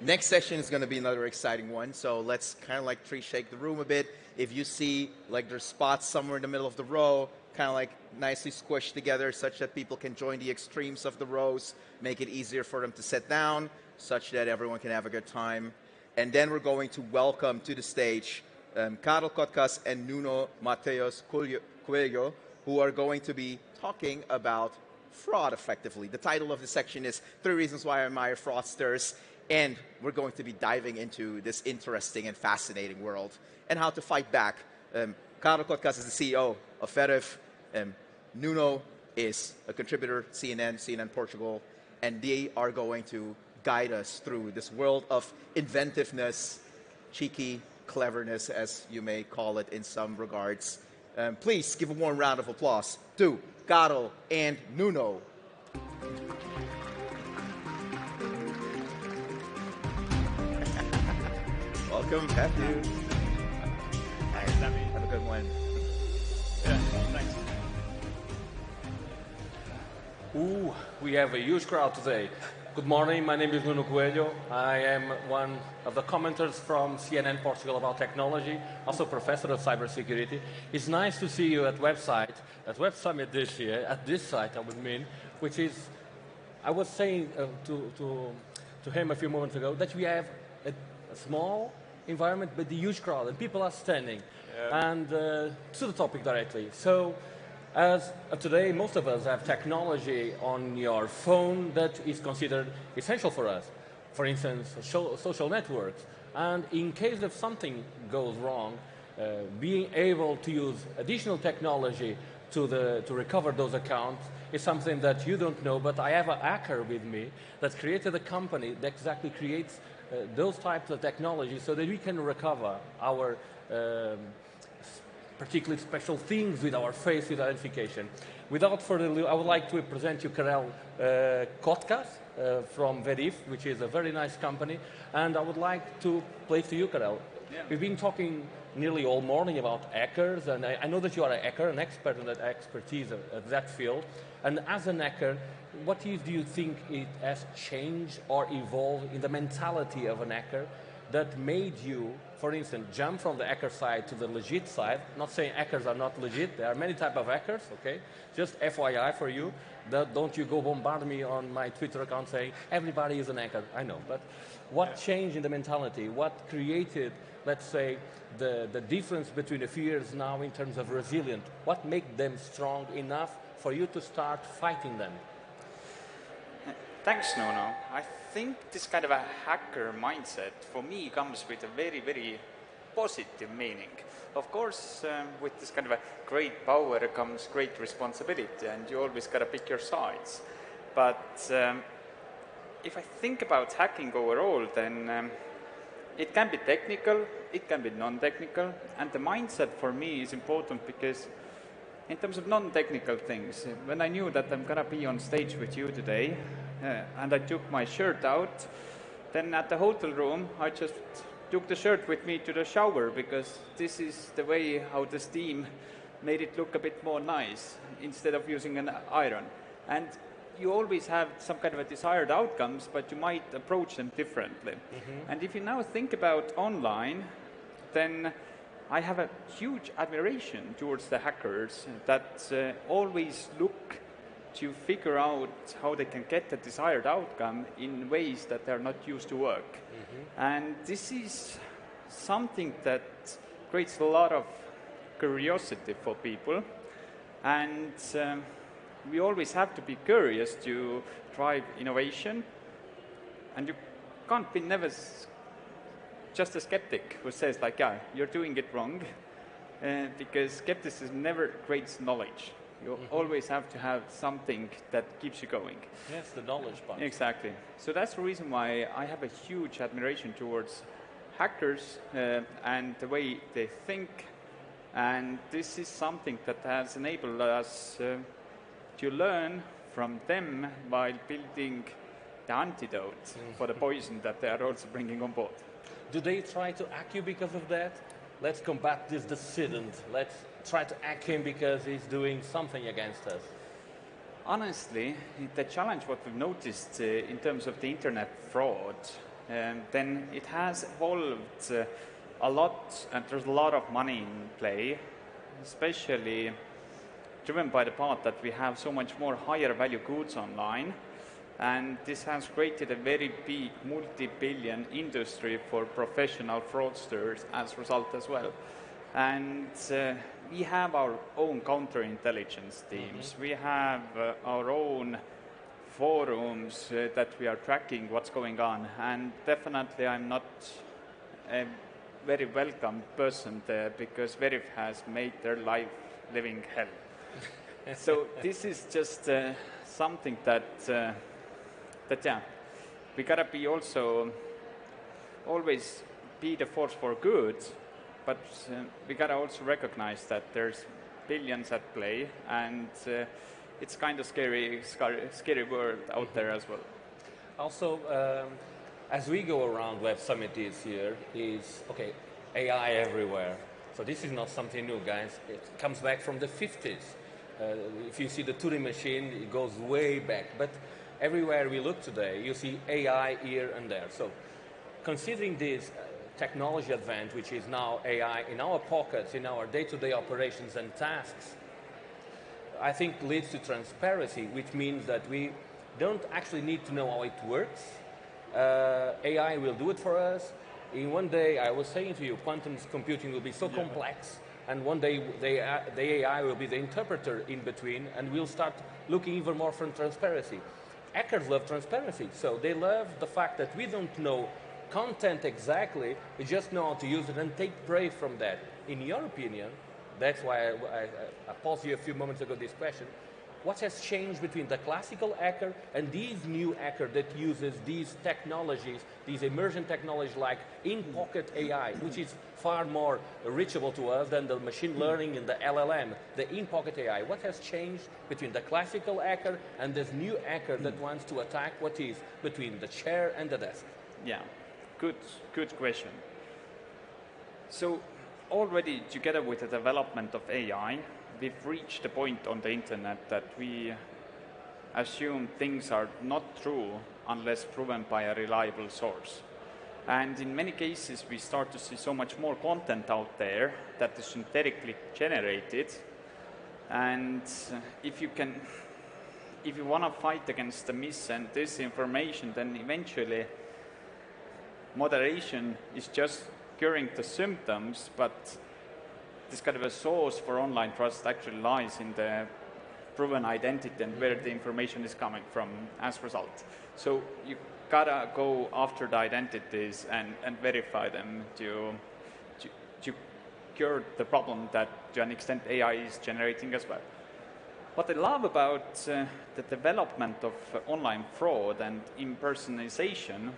Next session is going to be another exciting one, so let's kind of like shake the room a bit. If you see like there's spots somewhere in the middle of the row, kind of like nicely squished together such that people can join the extremes of the rows, make it easier for them to sit down, such that everyone can have a good time. And then we're going to welcome to the stage Kaarel Kotkas and Nuno Mateus Coelho, who are going to be talking about fraud effectively. The title of the section is 3 Reasons Why I Admire Fraudsters. And we're going to be diving into this interesting and fascinating world and how to fight back. Kaarel Kotkas is the CEO of Veriff. Nuno is a contributor, CNN Portugal, and they are going to guide us through this world of inventiveness, cheeky cleverness, as you may call it in some regards. Please give a warm round of applause to Kaarel and Nuno. Welcome, Matthew. Thanks, Sammy. Have a good one. Yeah, thanks. Ooh, we have a huge crowd today. Good morning, my name is Nuno Coelho. I am one of the commenters from CNN Portugal about technology, also professor of cybersecurity. It's nice to see you at Web Summit this year, at this site I would mean, which is, I was saying to him a few moments ago that we have a small environment, but the huge crowd, and people are standing. Yeah. And to the topic directly. So, as of today, most of us have technology on your phone that is considered essential for us. For instance, social networks. And in case of something goes wrong, being able to use additional technology to recover those accounts is something that you don't know, but I have a hacker with me that created a company that exactly creates those types of technology so that we can recover our particularly special things with our face identification. Without further ado, I would like to present you Kaarel Kotkas from Veriff, which is a very nice company, and I would like to place to you, Kaarel. Yeah. We've been talking nearly all morning about hackers, and I know that you are a hacker, an expert in that expertise of that field. And as an hacker, what do you think it has changed or evolved in the mentality of an hacker that made you, for instance, jump from the hacker side to the legit side? Not saying hackers are not legit, there are many types of hackers, okay? Just FYI for you, that don't you go bombard me on my Twitter account saying everybody is an hacker. I know, but what changed in the mentality? What created, let's say, the difference between a few years now in terms of resilience? What made them strong enough for you to start fighting them? Thanks, Nuno. I think this kind of a hacker mindset, for me, comes with a very, very positive meaning. Of course, with this kind of a great power comes great responsibility, and you always got to pick your sides. But if I think about hacking overall, then it can be technical, it can be non-technical, and the mindset for me is important because in terms of non-technical things, when I knew that I'm going to be on stage with you today, and I took my shirt out, then at the hotel room, I just took the shirt with me to the shower because this is the way how the steam made it look a bit more nice instead of using an iron. And you always have some kind of a desired outcomes, but you might approach them differently. Mm-hmm. And if you now think about online, then I have a huge admiration towards the hackers that always look to figure out how they can get the desired outcome in ways that they're not used to work. Mm-hmm. And this is something that creates a lot of curiosity for people. And we always have to be curious to drive innovation. And you can't be never just a skeptic who says like, yeah, you're doing it wrong, because skepticism never creates knowledge. You always have to have something that keeps you going. Yes, the knowledge part. Exactly. So that's the reason why I have a huge admiration towards hackers and the way they think. And this is something that has enabled us to learn from them while building the antidote for the poison that they are also bringing on board. Do they try to hack you because of that? Let's combat this dissident. Let's try to hack him because he's doing something against us. Honestly, the challenge what we've noticed in terms of the internet fraud then it has evolved a lot, and there's a lot of money in play, especially driven by the part that we have so much more higher value goods online, and this has created a very big multi-billion industry for professional fraudsters as a result as well. And we have our own counterintelligence teams. We have our own forums that we are tracking what's going on, and definitely I'm not a very welcome person there because Veriff has made their life living hell. So this is just something that yeah, we gotta be also always be the force for good, but we gotta also recognize that there's billions at play, and it's kind of scary world out there as well. Also, as we go around Web Summit this year, is okay, AI everywhere. So this is not something new, guys. It comes back from the 50s. If you see the Turing machine, it goes way back. But everywhere we look today, you see AI here and there. So considering this technology advent, which is now AI in our pockets, in our day-to-day operations and tasks, I think leads to transparency, which means that we don't actually need to know how it works. AI will do it for us. In one day, I was saying to you, quantum computing will be so complex, and one day the AI will be the interpreter in between, and we'll start looking even more for transparency. Hackers love transparency, so they love the fact that we don't know content exactly, we just know how to use it and take prey from that. In your opinion, that's why I paused you a few moments ago this question, what has changed between the classical hacker and these new hacker that uses these technologies, these emergent technologies like in-pocket AI, which is far more reachable to us than the machine learning and the LLM, the in-pocket AI. What has changed between the classical hacker and this new hacker that wants to attack what is between the chair and the desk? Yeah, good question. So already together with the development of AI, we've reached a point on the internet that we assume things are not true unless proven by a reliable source. And in many cases, we start to see so much more content out there that is synthetically generated. And if you want to fight against the mis and disinformation, then eventually moderation is just curing the symptoms, but this kind of a source for online trust actually lies in the proven identity and where the information is coming from as a result. So you gotta go after the identities and verify them to cure the problem that to an extent AI is generating as well. What I love about the development of online fraud and impersonation,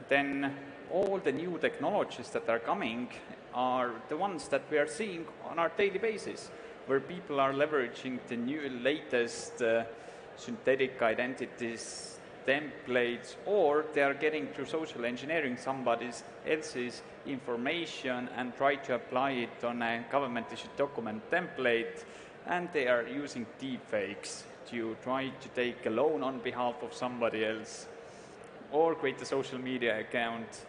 then all the new technologies that are coming are the ones that we are seeing on our daily basis, where people are leveraging the new latest synthetic identities, templates, or they are getting through social engineering somebody else's information and try to apply it on a government-issued document template, and they are using deepfakes to try to take a loan on behalf of somebody else, or create a social media account,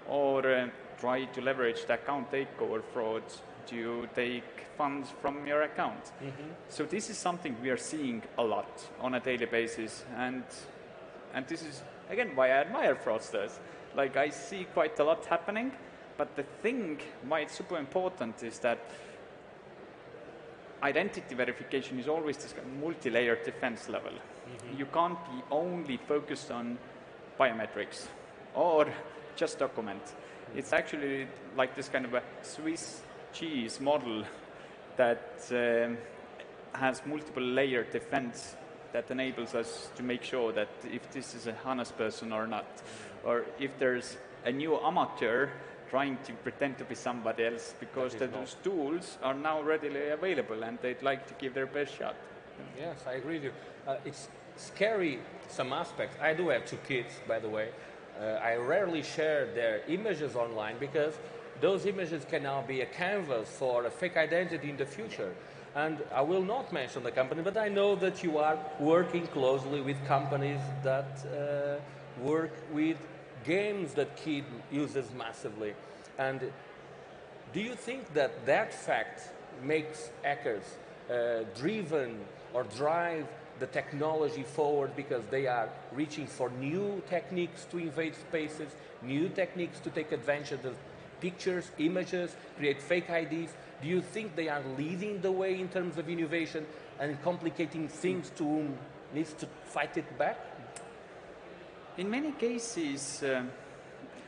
or try to leverage the account takeover fraud to take funds from your account. So this is something we are seeing a lot on a daily basis, and this is again why I admire fraudsters. Like, I see quite a lot happening, but the thing why it's super important is that identity verification is always this multi-layered defense level. You can't be only focused on biometrics or just document. It's actually like this kind of a Swiss cheese model that has multiple layer defense that enables us to make sure that if this is a honest person or not, or if there's a new amateur trying to pretend to be somebody else, because those tools are now readily available and they'd like to give their best shot. Yes, I agree with you. It's scary, some aspects. I do have 2 kids, by the way. I rarely share their images online because those images can now be a canvas for a fake identity in the future. And I will not mention the company, but I know that you are working closely with companies that work with games that kid uses massively. And do you think that that fact makes hackers driven or drive the technology forward because they are reaching for new techniques to invade spaces, new techniques to take advantage of pictures, images, create fake IDs? Do you think they are leading the way in terms of innovation and complicating things to whom needs to fight it back? In many cases,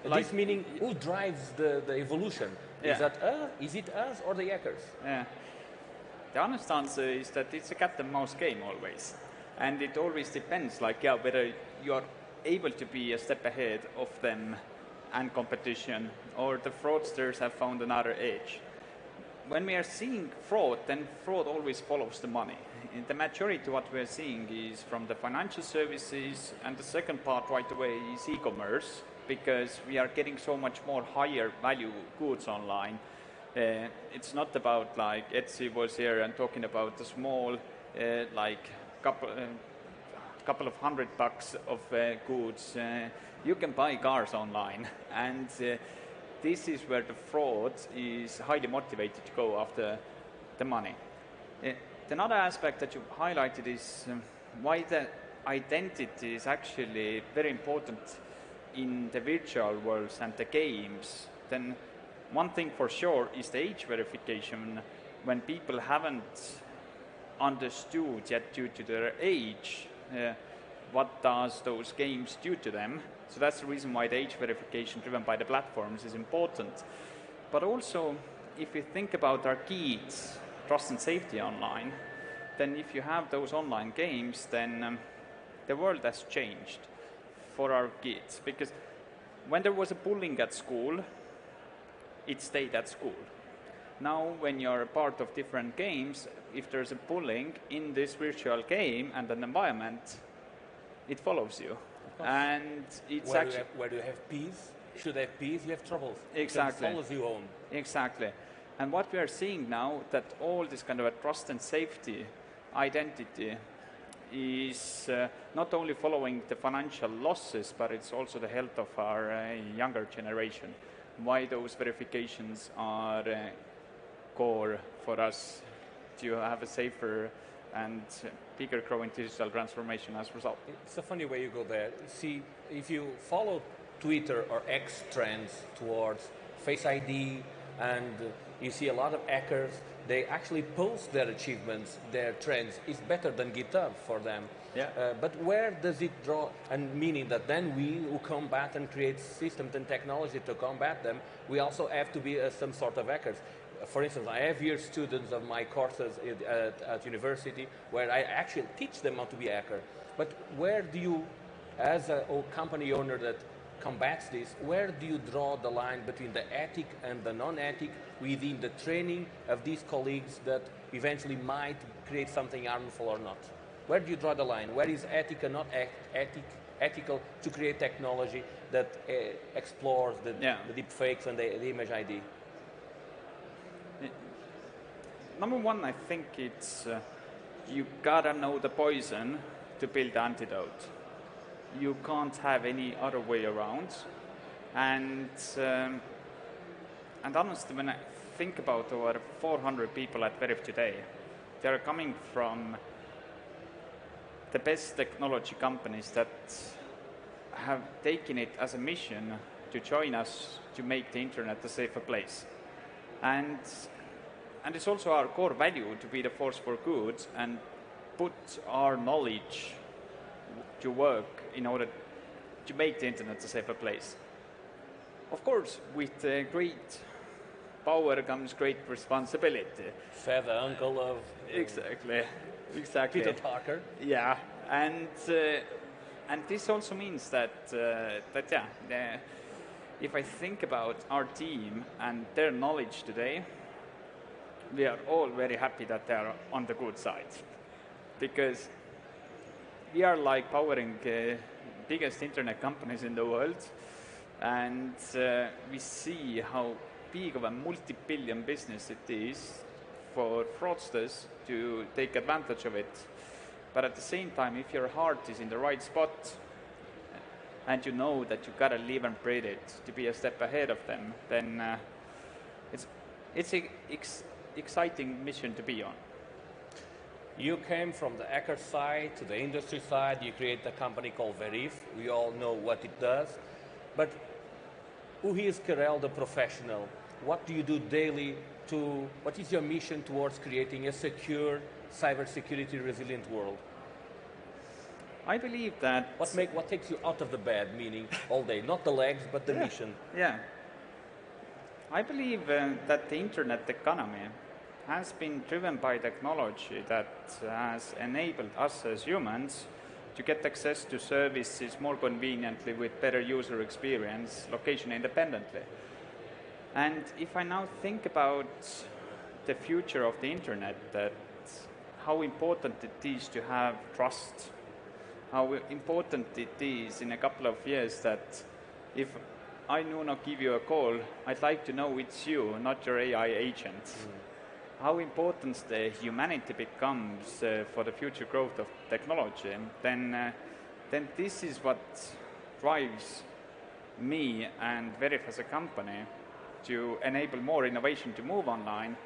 This meaning who drives the evolution? Yeah. Is that us? Is it us or the hackers? yeah, the honest answer is that it's a cat and mouse game always, and it always depends, like whether you are able to be a step ahead of them and competition, or the fraudsters have found another edge. When we are seeing fraud, then fraud always follows the money. In the majority, what we are seeing is from the financial services, and the second part right away is e-commerce, because we are getting so much more higher value goods online. It's not about like Etsy was here and talking about the small, like couple of $100 of goods. You can buy cars online, and this is where the fraud is highly motivated to go after the money. Another aspect that you highlighted is why the identity is actually very important in the virtual worlds and the games. Then one thing for sure is the age verification. When people haven't understood yet due to their age, what does those games do to them? So that's the reason why the age verification driven by the platforms is important. But also, if you think about our kids, trust and safety online, then if you have those online games, then the world has changed for our kids. Because when there was a bullying at school, it stayed at school. Now, when you're a part of different games, if there's a bullying in this virtual game and an environment, it follows you. And it's where do you have peace? Should have peace, you have troubles. Exactly. It follows you home. Exactly. And what we are seeing now, that all this kind of a trust and safety identity is not only following the financial losses, but it's also the health of our younger generation. Why those verifications are core for us to have a safer and bigger growing digital transformation as a result. It's a funny way you go there. See, if you follow Twitter or X trends towards Face ID, and you see a lot of hackers, they actually post their achievements, their trends. It's better than GitHub for them. Yeah. But where does it draw, and meaning that then we who combat and create systems and technology to combat them, we also have to be some sort of hackers. For instance, I have here students of my courses at university where I actually teach them how to be a hacker. But where do you, as a company owner that combats this, where do you draw the line between the ethic and the non-ethic within the training of these colleagues that eventually might create something harmful or not? Where do you draw the line? Where is ethic and not ethical to create technology that explores the deep fakes and the image ID? Number one, I think it's you gotta know the poison to build the antidote. You can't have any other way around. And honestly, when I think about over 400 people at Veriff today, they are coming from the best technology companies that have taken it as a mission to join us to make the internet a safer place. And it's also our core value to be the force for good and put our knowledge to work in order to make the internet a safer place. Of course, with great power comes great responsibility. Feather uncle of Exactly. Peter Parker. Yeah, and this also means that if I think about our team and their knowledge today, we are all very happy that they are on the good side, because we are like powering biggest internet companies in the world, and we see how big of a multi-billion business it is for fraudsters to take advantage of it. But at the same time, if your heart is in the right spot, and you know that you gotta live and breathe it to be a step ahead of them, then it's an exciting mission to be on. You came from the hacker side to the industry side. You create a company called Veriff. We all know what it does. But who is Kaarel the professional? What do you do daily what is your mission towards creating a secure, cybersecurity resilient world? I believe that... What takes you out of the bed, meaning all day? Not the legs, but the mission. Yeah. I believe that the internet economy has been driven by technology that has enabled us as humans to get access to services more conveniently with better user experience, location independently. And if I now think about the future of the internet, that how important it is to have trust, how important it is in a couple of years that if I Nuno give you a call, I'd like to know it's you, not your AI agent. How important the humanity becomes for the future growth of technology, then this is what drives me and Veriff as a company to enable more innovation to move online,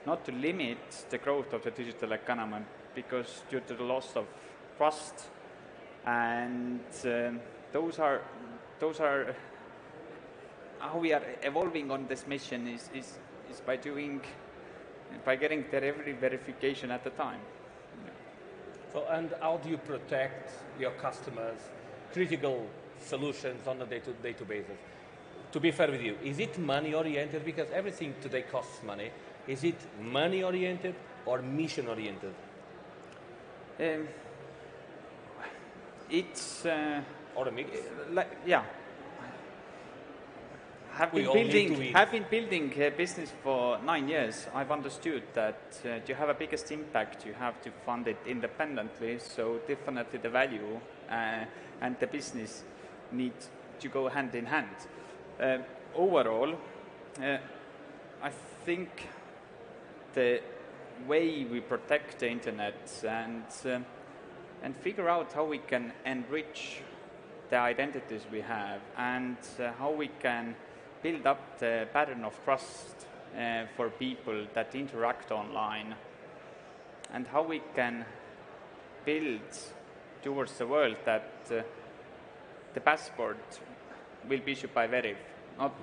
not to limit the growth of the digital economy, because due to the loss of trust, and those are how we are evolving on this mission is by getting there every verification at a time. So, and how do you protect your customers' critical solutions on a day-to-day basis? To be fair with you, is it money-oriented? Because everything today costs money. Is it money-oriented or mission-oriented? It's... or a mix? Yeah. Have been building a business for 9 years. I've understood that to have a biggest impact, you have to fund it independently. So definitely the value and the business need to go hand in hand. Overall, I think the way we protect the internet and figure out how we can enrich the identities we have and how we can build up the pattern of trust for people that interact online, and how we can build towards the world that the passport will be issued by Veriff, not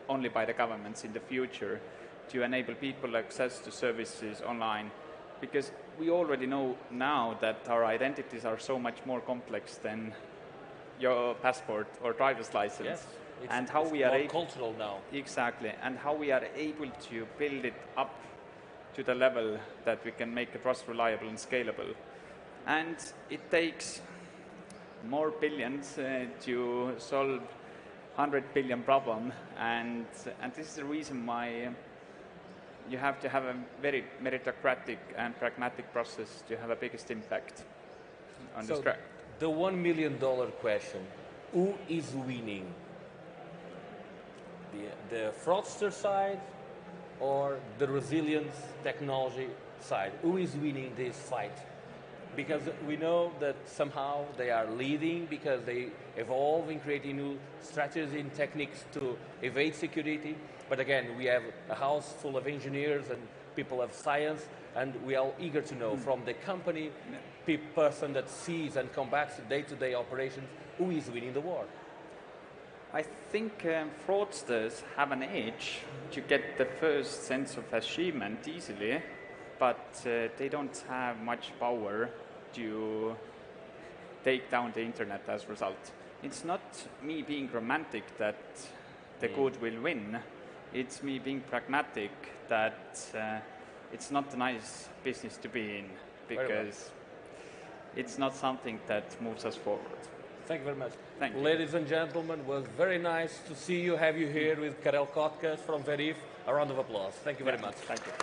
only by the governments in the future, to enable people access to services online. Because we already know now that our identities are so much more complex than your passport or driver's license. Yes, and how we are cultural now. Exactly, and how we are able to build it up to the level that we can make the trust reliable and scalable. And it takes more billions to solve 100 billion problem, and this is the reason why you have to have a very meritocratic and pragmatic process to have a biggest impact on this track. The $1 million question, who is winning? The fraudster side or the resilience technology side? Who is winning this fight? Because we know that somehow they are leading because they evolve in creating new strategies and techniques to evade security. But again, we have a house full of engineers and people of science, and we are eager to know from the company person that sees and combats day-to-day operations, who is winning the war? I think fraudsters have an edge to get the first sense of achievement easily, but they don't have much power to take down the internet as a result. It's not me being romantic that the good will win. It's me being pragmatic that it's not a nice business to be in, because it's not something that moves us forward. Thank you very much. Thank you. Ladies and gentlemen, it was very nice to see you, have you here with Kaarel Kotkas from Veriff. A round of applause. Thank you very much. Thank you.